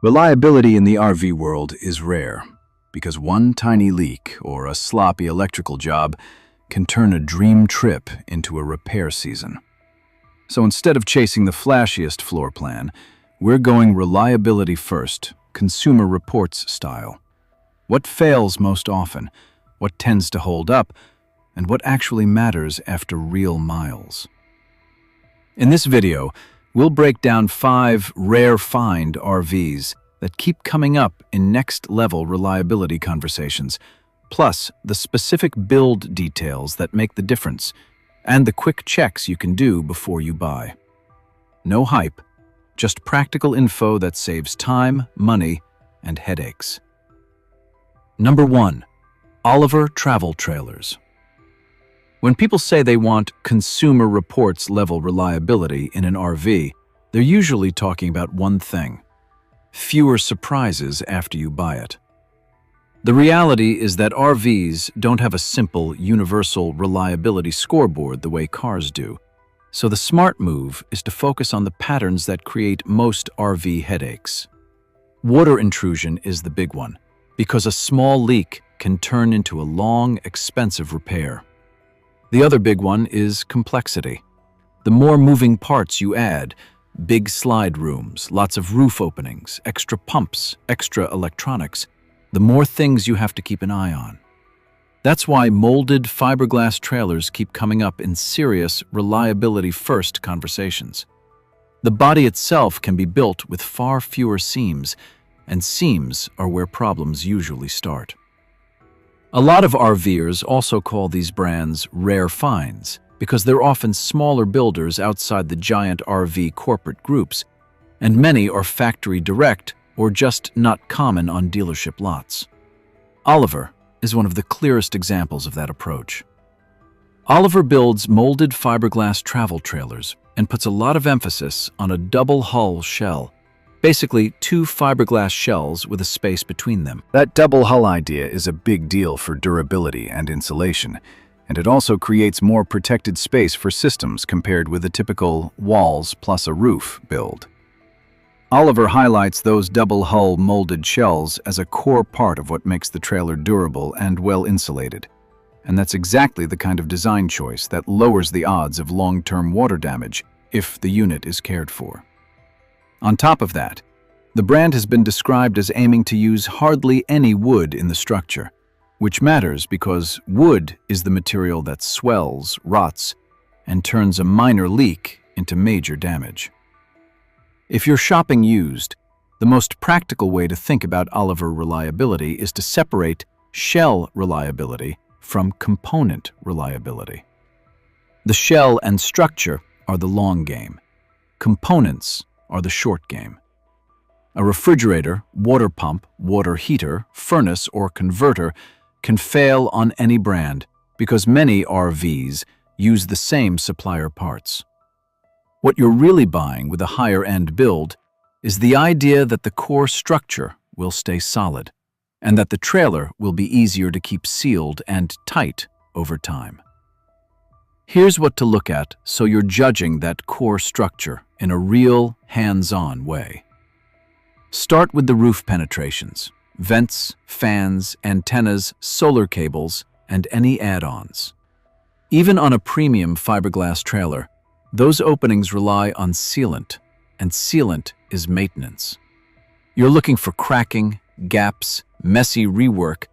Reliability in the RV world is rare because one tiny leak or a sloppy electrical job can turn a dream trip into a repair season. So instead of chasing the flashiest floor plan, we're going reliability first, consumer reports style. What fails most often, what tends to hold up, and what actually matters after real miles. In this video, we'll break down 5 rare find RVs that keep coming up in next-level reliability conversations, plus the specific build details that make the difference, and the quick checks you can do before you buy. No hype, just practical info that saves time, money, and headaches. Number 1. Oliver Travel Trailers. When people say they want consumer reports level reliability in an RV, they're usually talking about one thing: fewer surprises after you buy it. The reality is that RVs don't have a simple, universal reliability scoreboard the way cars do, so the smart move is to focus on the patterns that create most RV headaches. Water intrusion is the big one, because a small leak can turn into a long, expensive repair. The other big one is complexity. The more moving parts you add, big slide rooms, lots of roof openings, extra pumps, extra electronics, the more things you have to keep an eye on. That's why molded fiberglass trailers keep coming up in serious reliability-first conversations. The body itself can be built with far fewer seams, and seams are where problems usually start. A lot of RVers also call these brands rare finds because they're often smaller builders outside the giant RV corporate groups, and many are factory direct or just not common on dealership lots. Oliver is one of the clearest examples of that approach. Oliver builds molded fiberglass travel trailers and puts a lot of emphasis on a double hull shell, basically 2 fiberglass shells with a space between them. That double hull idea is a big deal for durability and insulation, and it also creates more protected space for systems compared with a typical walls plus a roof build. Oliver highlights those double hull molded shells as a core part of what makes the trailer durable and well insulated. And that's exactly the kind of design choice that lowers the odds of long-term water damage if the unit is cared for. On top of that, the brand has been described as aiming to use hardly any wood in the structure, which matters because wood is the material that swells, rots, and turns a minor leak into major damage. If you're shopping used, the most practical way to think about Oliver reliability is to separate shell reliability from component reliability. The shell and structure are the long game. Components are the short game. A refrigerator, water pump, water heater, furnace, or converter can fail on any brand because many RVs use the same supplier parts. What you're really buying with a higher-end build is the idea that the core structure will stay solid and that the trailer will be easier to keep sealed and tight over time. Here's what to look at so you're judging that core structure in a real, hands-on way. Start with the roof penetrations: vents, fans, antennas, solar cables, and any add-ons. Even on a premium fiberglass trailer, those openings rely on sealant, and sealant is maintenance. You're looking for cracking, gaps, messy rework,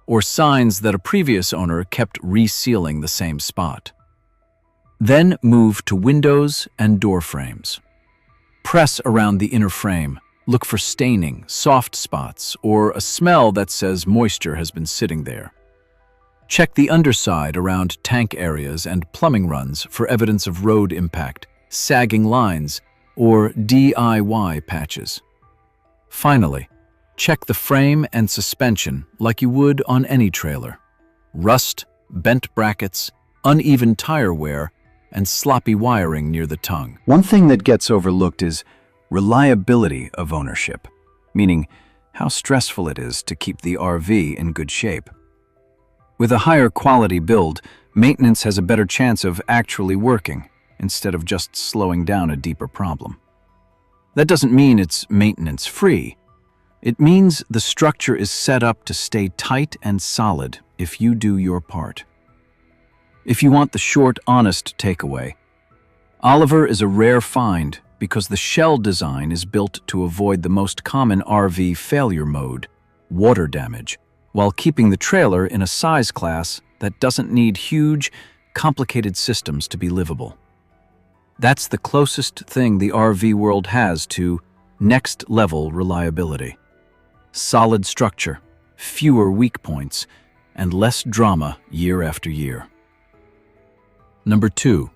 or signs that a previous owner kept resealing the same spot. Then move to windows and door frames. Press around the inner frame. Look for staining, soft spots, or a smell that says moisture has been sitting there. Check the underside around tank areas and plumbing runs for evidence of road impact, sagging lines, or DIY patches. Finally, check the frame and suspension like you would on any trailer. Rust, bent brackets, uneven tire wear, and sloppy wiring near the tongue. One thing that gets overlooked is reliability of ownership, meaning how stressful it is to keep the RV in good shape. With a higher quality build, maintenance has a better chance of actually working instead of just slowing down a deeper problem. That doesn't mean it's maintenance-free. It means the structure is set up to stay tight and solid if you do your part. If you want the short, honest takeaway, Oliver is a rare find because the shell design is built to avoid the most common RV failure mode, water damage, while keeping the trailer in a size class that doesn't need huge, complicated systems to be livable. That's the closest thing the RV world has to next-level reliability. Solid structure, fewer weak points, and less drama year after year. Number 2.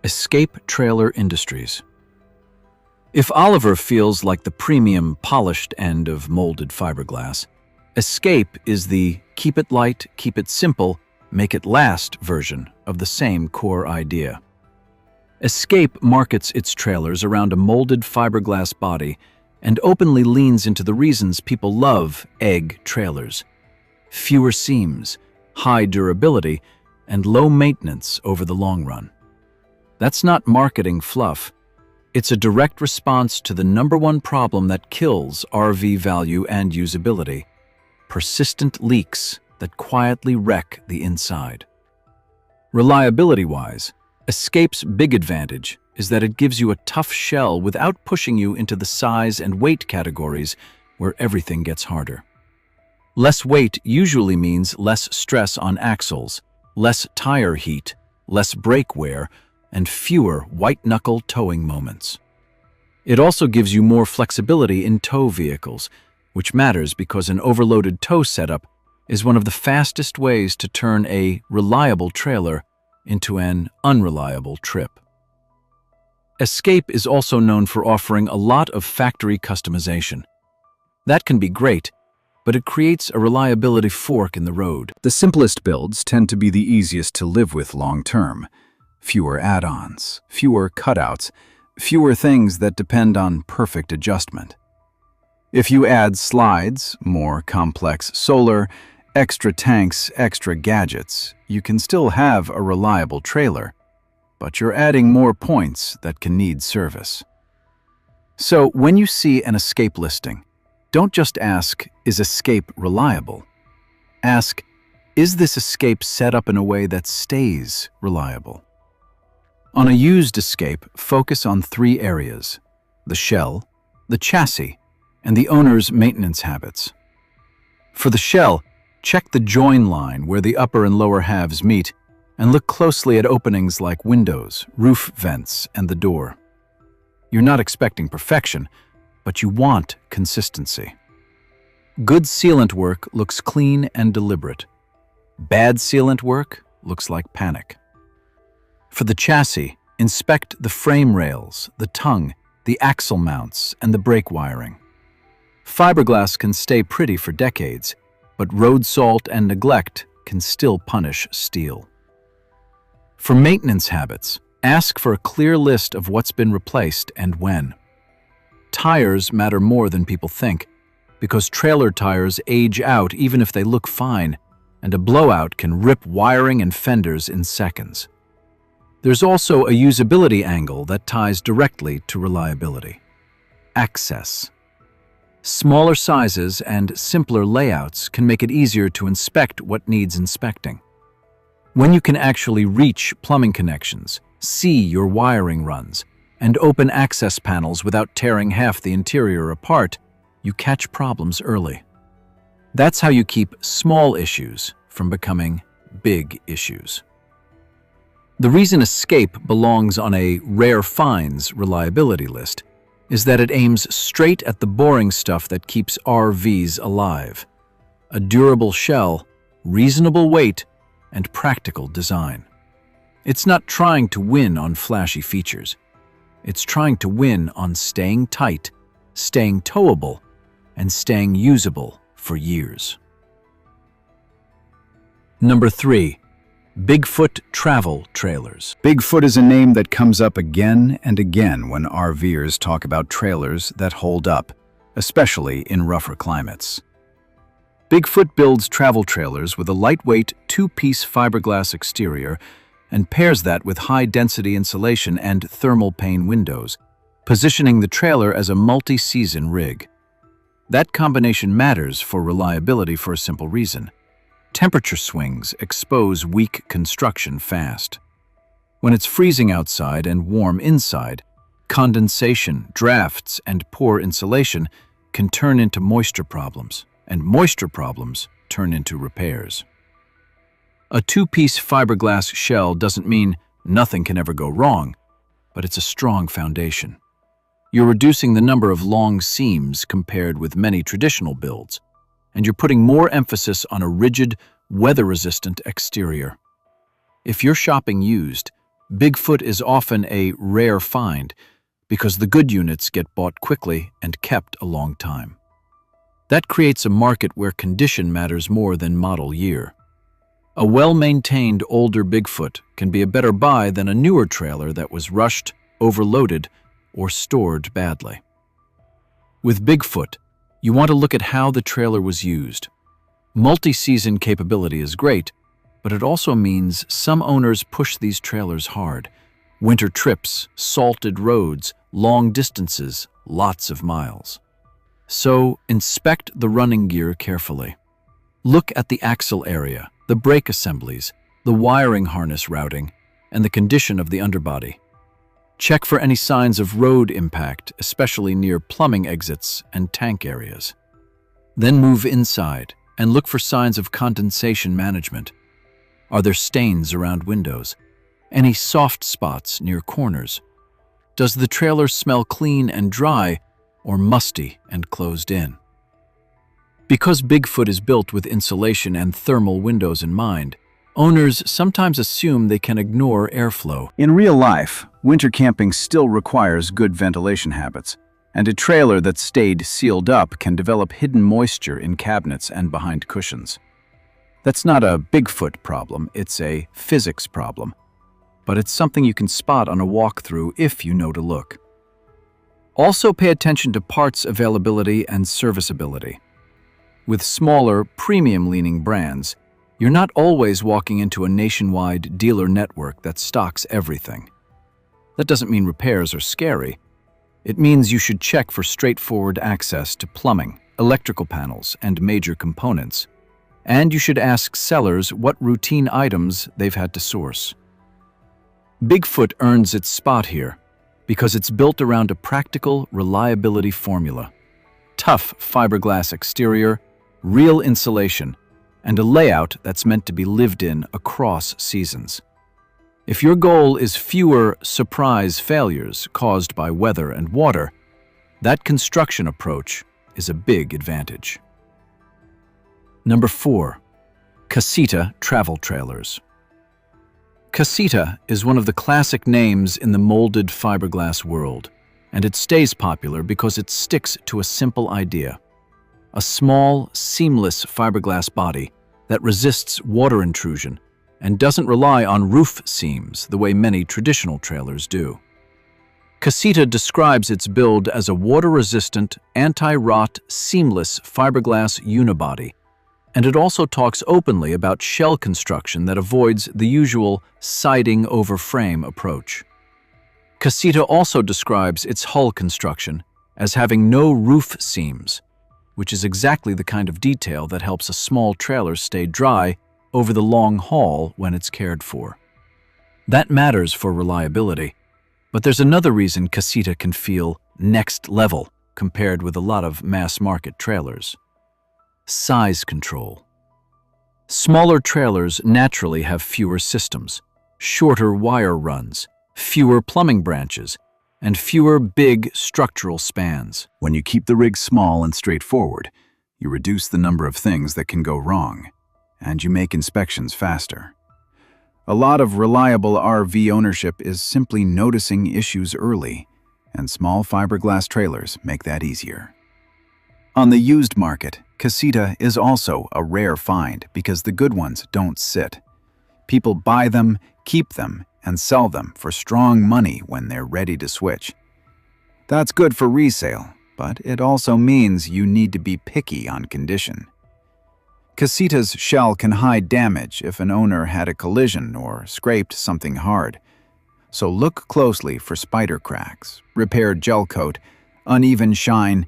Escape Trailer Industries. If Oliver feels like the premium, polished end of molded fiberglass, Escape is the keep it light, keep it simple, make it last version of the same core idea. Escape markets its trailers around a molded fiberglass body and openly leans into the reasons people love egg trailers: fewer seams, high durability, and low maintenance over the long run. That's not marketing fluff. It's a direct response to the #1 problem that kills RV value and usability: persistent leaks that quietly wreck the inside. Reliability-wise, Escape's big advantage is that it gives you a tough shell without pushing you into the size and weight categories where everything gets harder. Less weight usually means less stress on axles, less tire heat, less brake wear, and fewer white-knuckle towing moments. It also gives you more flexibility in tow vehicles, which matters because an overloaded tow setup is one of the fastest ways to turn a reliable trailer into an unreliable trip. Escape is also known for offering a lot of factory customization. That can be great, but it creates a reliability fork in the road. The simplest builds tend to be the easiest to live with long-term. Fewer add-ons, fewer cutouts, fewer things that depend on perfect adjustment. If you add slides, more complex solar, extra tanks, extra gadgets, you can still have a reliable trailer, but you're adding more points that can need service. So when you see an Escape listing, don't just ask, is Escape reliable? Ask, is this Escape set up in a way that stays reliable? On a used Escape, focus on 3 areas: the shell, the chassis, and the owner's maintenance habits. For the shell, check the join line where the upper and lower halves meet, and look closely at openings like windows, roof vents, and the door. You're not expecting perfection, but you want consistency. Good sealant work looks clean and deliberate. Bad sealant work looks like panic. For the chassis, inspect the frame rails, the tongue, the axle mounts, and the brake wiring. Fiberglass can stay pretty for decades, but road salt and neglect can still punish steel. For maintenance habits, ask for a clear list of what's been replaced and when. Tires matter more than people think, because trailer tires age out even if they look fine, and a blowout can rip wiring and fenders in seconds. There's also a usability angle that ties directly to reliability: access. Smaller sizes and simpler layouts can make it easier to inspect what needs inspecting. When you can actually reach plumbing connections, see your wiring runs, and open access panels without tearing half the interior apart, you catch problems early. That's how you keep small issues from becoming big issues. The reason Escape belongs on a rare finds reliability list is that it aims straight at the boring stuff that keeps RVs alive: a durable shell, reasonable weight, and practical design. It's not trying to win on flashy features. It's trying to win on staying tight, staying towable, and staying usable for years. Number 3. Bigfoot travel trailers. Bigfoot is a name that comes up again and again when RVers talk about trailers that hold up, especially in rougher climates. Bigfoot builds travel trailers with a lightweight 2-piece fiberglass exterior and pairs that with high-density insulation and thermal pane windows, positioning the trailer as a multi-season rig. That combination matters for reliability for a simple reason. Temperature swings expose weak construction fast. When it's freezing outside and warm inside, condensation, drafts, and poor insulation can turn into moisture problems, and moisture problems turn into repairs. A two-piece fiberglass shell doesn't mean nothing can ever go wrong, but it's a strong foundation. You're reducing the number of long seams compared with many traditional builds, and you're putting more emphasis on a rigid, weather-resistant exterior. If you're shopping used, Bigfoot is often a rare find because the good units get bought quickly and kept a long time. That creates a market where condition matters more than model year. A well-maintained older Bigfoot can be a better buy than a newer trailer that was rushed, overloaded, or stored badly. With Bigfoot, you want to look at how the trailer was used. Multi-season capability is great, but it also means some owners push these trailers hard. Winter trips, salted roads, long distances, lots of miles. So inspect the running gear carefully. Look at the axle area, the brake assemblies, the wiring harness routing, and the condition of the underbody. Check for any signs of road impact, especially near plumbing exits and tank areas. Then move inside and look for signs of condensation management. Are there stains around windows? Any soft spots near corners? Does the trailer smell clean and dry or musty and closed in? Because Bigfoot is built with insulation and thermal windows in mind, owners sometimes assume they can ignore airflow. In real life, winter camping still requires good ventilation habits, and a trailer that stayed sealed up can develop hidden moisture in cabinets and behind cushions. That's not a Bigfoot problem, it's a physics problem, but it's something you can spot on a walkthrough if you know to look. Also pay attention to parts availability and serviceability. With smaller, premium-leaning brands, you're not always walking into a nationwide dealer network that stocks everything. That doesn't mean repairs are scary. It means you should check for straightforward access to plumbing, electrical panels, and major components. And you should ask sellers what routine items they've had to source. Bigfoot earns its spot here because it's built around a practical reliability formula. Tough fiberglass exterior, real insulation, and a layout that's meant to be lived in across seasons. If your goal is fewer surprise failures caused by weather and water, that construction approach is a big advantage. Number 4. Casita travel trailers. Casita is one of the classic names in the molded fiberglass world, and it stays popular because it sticks to a simple idea. A small, seamless fiberglass body that resists water intrusion and doesn't rely on roof seams the way many traditional trailers do. Casita describes its build as a water-resistant, anti-rot, seamless fiberglass unibody, and it also talks openly about shell construction that avoids the usual siding over frame approach. Casita also describes its hull construction as having no roof seams, which is exactly the kind of detail that helps a small trailer stay dry over the long haul when it's cared for. That matters for reliability, but there's another reason Casita can feel next level compared with a lot of mass-market trailers. Size control. Smaller trailers naturally have fewer systems, shorter wire runs, fewer plumbing branches, and fewer big structural spans. When you keep the rig small and straightforward, you reduce the number of things that can go wrong, and you make inspections faster. A lot of reliable RV ownership is simply noticing issues early, and small fiberglass trailers make that easier. On the used market, Casita is also a rare find because the good ones don't sit. People buy them, keep them, and sell them for strong money when they're ready to switch. That's good for resale, but it also means you need to be picky on condition. Casita's shell can hide damage if an owner had a collision or scraped something hard, so look closely for spider cracks, repaired gel coat, uneven shine,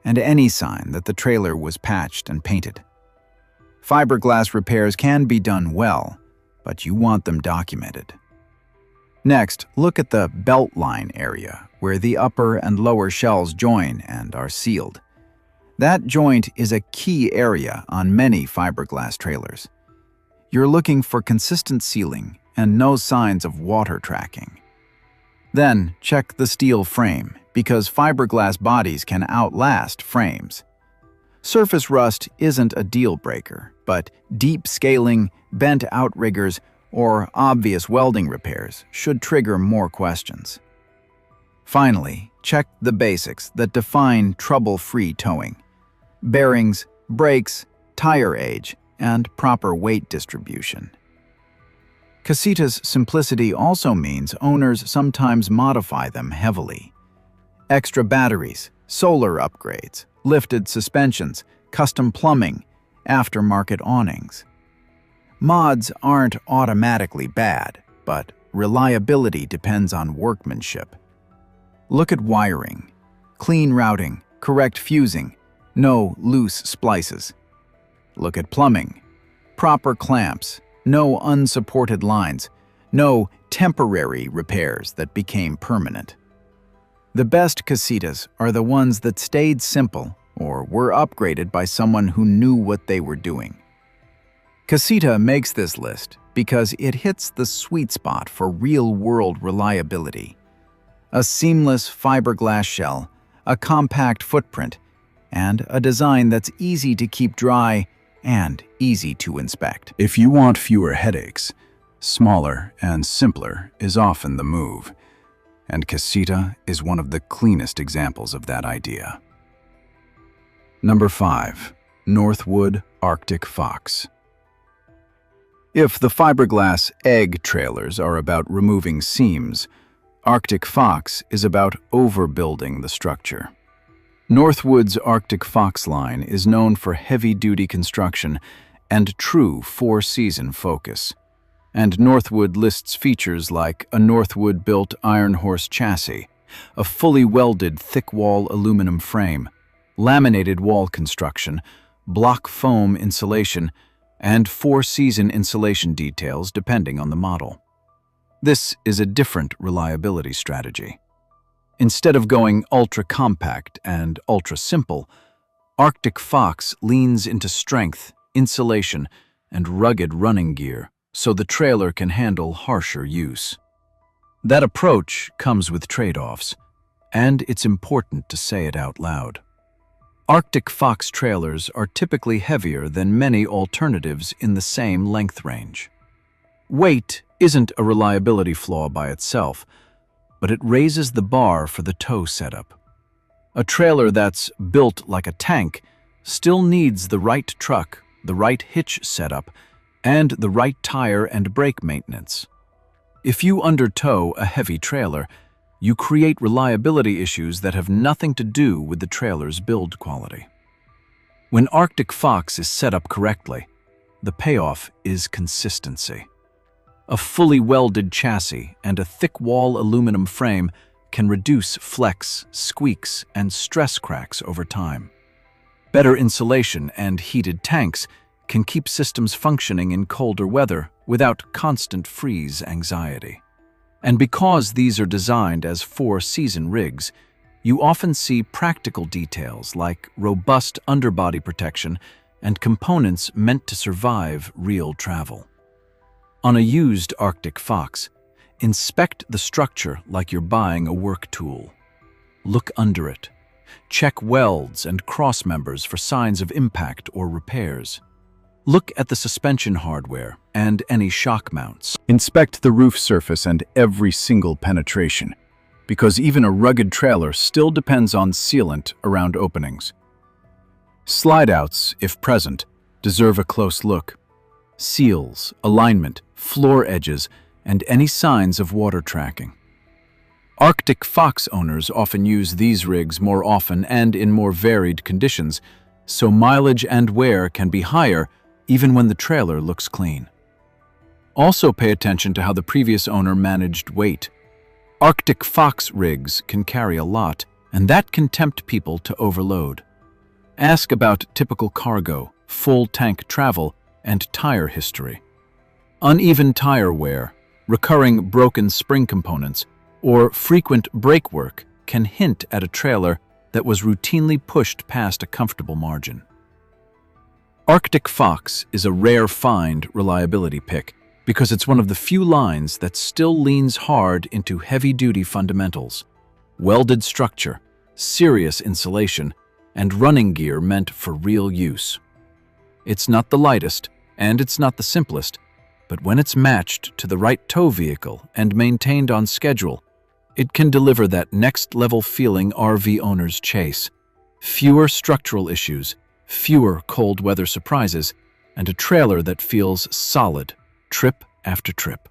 and any sign that the trailer was patched and painted. Fiberglass repairs can be done well, but you want them documented. Next, look at the belt line area, where the upper and lower shells join and are sealed. That joint is a key area on many fiberglass trailers. You're looking for consistent sealing and no signs of water tracking. Then, check the steel frame, because fiberglass bodies can outlast frames. Surface rust isn't a deal breaker, but deep scaling, bent outriggers, or obvious welding repairs should trigger more questions. Finally, check the basics that define trouble-free towing: bearings, brakes, tire age, and proper weight distribution. Casita's simplicity also means owners sometimes modify them heavily. Extra batteries, solar upgrades, lifted suspensions, custom plumbing, aftermarket awnings. Mods aren't automatically bad, but reliability depends on workmanship. Look at wiring: clean routing, correct fusing, no loose splices. Look at plumbing: proper clamps, no unsupported lines, no temporary repairs that became permanent. The best casitas are the ones that stayed simple or were upgraded by someone who knew what they were doing. Casita makes this list because it hits the sweet spot for real-world reliability. A seamless fiberglass shell, a compact footprint, and a design that's easy to keep dry and easy to inspect. If you want fewer headaches, smaller and simpler is often the move, and Casita is one of the cleanest examples of that idea. Number 5. Northwood Arctic Fox. If the fiberglass egg trailers are about removing seams, Arctic Fox is about overbuilding the structure. Northwood's Arctic Fox line is known for heavy-duty construction and true four-season focus. And Northwood lists features like a Northwood-built Iron Horse chassis, a fully welded thick-wall aluminum frame, laminated wall construction, block foam insulation, and four-season insulation details depending on the model. This is a different reliability strategy. Instead of going ultra-compact and ultra-simple, Arctic Fox leans into strength, insulation, and rugged running gear so the trailer can handle harsher use. That approach comes with trade-offs, and it's important to say it out loud. Arctic Fox trailers are typically heavier than many alternatives in the same length range. Weight isn't a reliability flaw by itself, but it raises the bar for the tow setup. A trailer that's built like a tank still needs the right truck, the right hitch setup, and the right tire and brake maintenance. If you undertow a heavy trailer, you create reliability issues that have nothing to do with the trailer's build quality. When Arctic Fox is set up correctly, the payoff is consistency. A fully welded chassis and a thick-wall aluminum frame can reduce flex, squeaks, and stress cracks over time. Better insulation and heated tanks can keep systems functioning in colder weather without constant freeze anxiety. And because these are designed as four-season rigs, you often see practical details like robust underbody protection and components meant to survive real travel. On a used Arctic Fox, inspect the structure like you're buying a work tool. Look under it. Check welds and cross members for signs of impact or repairs. Look at the suspension hardware and any shock mounts. Inspect the roof surface and every single penetration, because even a rugged trailer still depends on sealant around openings. Slide-outs, if present, deserve a close look. Seals, alignment, floor edges, and any signs of water tracking. Arctic Fox owners often use these rigs more often and in more varied conditions, so mileage and wear can be higher even when the trailer looks clean. Also pay attention to how the previous owner managed weight. Arctic Fox rigs can carry a lot, and that can tempt people to overload. Ask about typical cargo, full tank travel, and tire history. Uneven tire wear, recurring broken spring components, or frequent brake work can hint at a trailer that was routinely pushed past a comfortable margin. Arctic Fox is a rare find reliability pick because it's one of the few lines that still leans hard into heavy-duty fundamentals: welded structure, serious insulation, and running gear meant for real use. It's not the lightest, and it's not the simplest, but when it's matched to the right tow vehicle and maintained on schedule, it can deliver that next-level feeling RV owners chase. Fewer structural issues, fewer cold weather surprises, and a trailer that feels solid trip after trip.